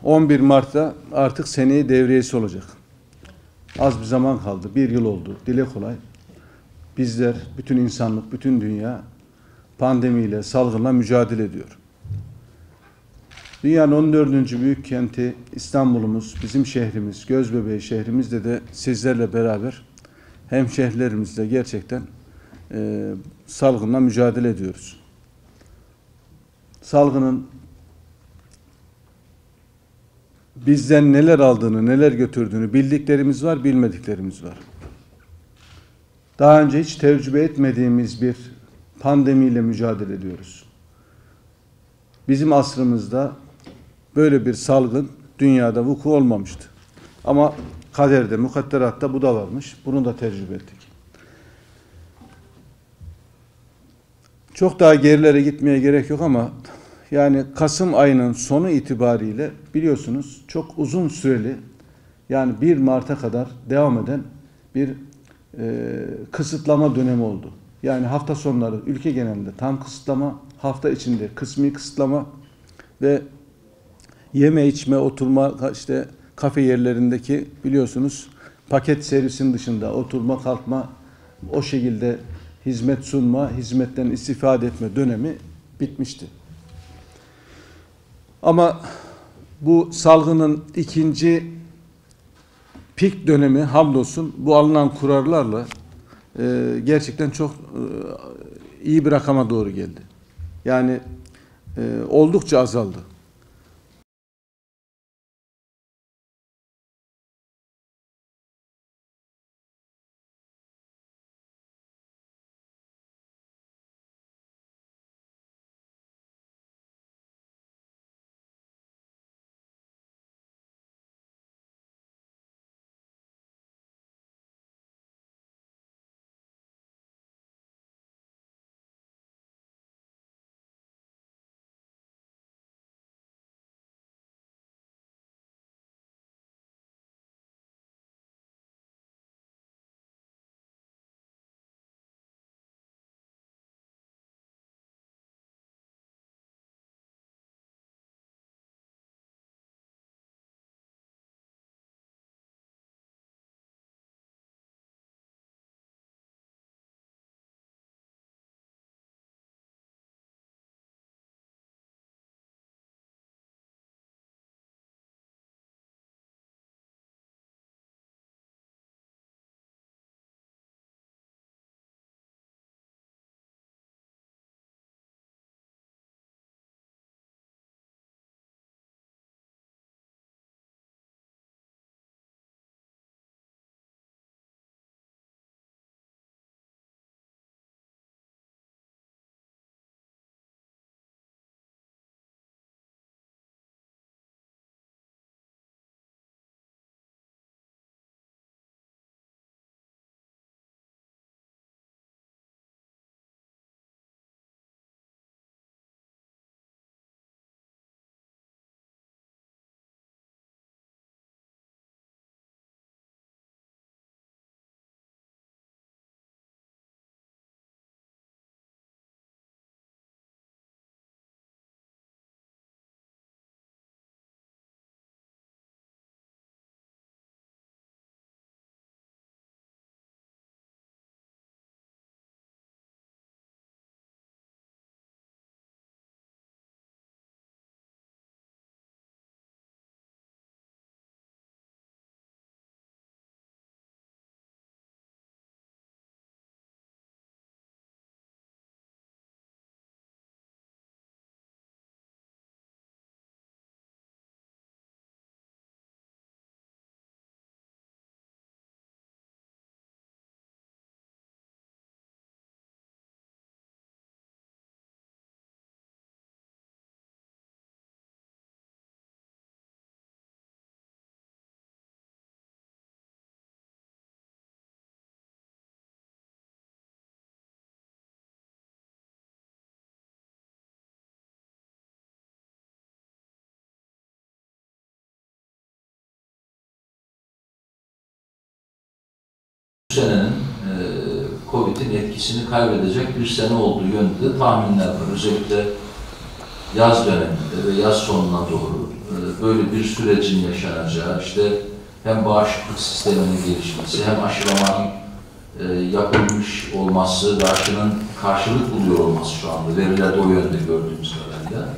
11 Mart'ta artık seneyi devriyesi olacak. Az bir zaman kaldı. 1 yıl oldu. Dile kolay. Bizler, bütün insanlık, bütün dünya pandemiyle, salgınla mücadele ediyor. Dünyanın 14. büyük kenti İstanbul'umuz, bizim şehrimiz, gözbebeği şehrimizde de sizlerle beraber hemşehrilerimizle gerçekten salgınla mücadele ediyoruz. Salgının bizden neler aldığını, neler götürdüğünü bildiklerimiz var, bilmediklerimiz var. Daha önce hiç tecrübe etmediğimiz bir pandemiyle mücadele ediyoruz. Bizim asrımızda böyle bir salgın dünyada vuku olmamıştı. Ama kaderde, mukadderatta bu da varmış. Bunu da tecrübe ettik. Çok daha gerilere gitmeye gerek yok ama yani Kasım ayının sonu itibariyle biliyorsunuz çok uzun süreli, yani 1 Mart'a kadar devam eden bir kısıtlama dönemi oldu. Yani hafta sonları ülke genelinde tam kısıtlama, hafta içinde kısmi kısıtlama ve yeme içme, oturma, işte kafe yerlerindeki biliyorsunuz paket servisin dışında oturma, kalkma, o şekilde hizmet sunma, hizmetten istifade etme dönemi bitmişti. Ama bu salgının ikinci pik dönemi hamdolsun bu alınan kurarlarla gerçekten çok iyi bir rakama doğru geldi. Yani oldukça azaldı. Bu senenin Covid'in etkisini kaybedecek bir sene olduğu yönünde tahminler var. Özellikle yaz döneminde ve yaz sonuna doğru böyle bir sürecin yaşanacağı, işte hem bağışıklık sisteminin gelişmesi, hem aşılamanın yapılmış olması ve aşının karşılık buluyor olması şu anda. Verilerde o yönde gördüğümüz kadarıyla.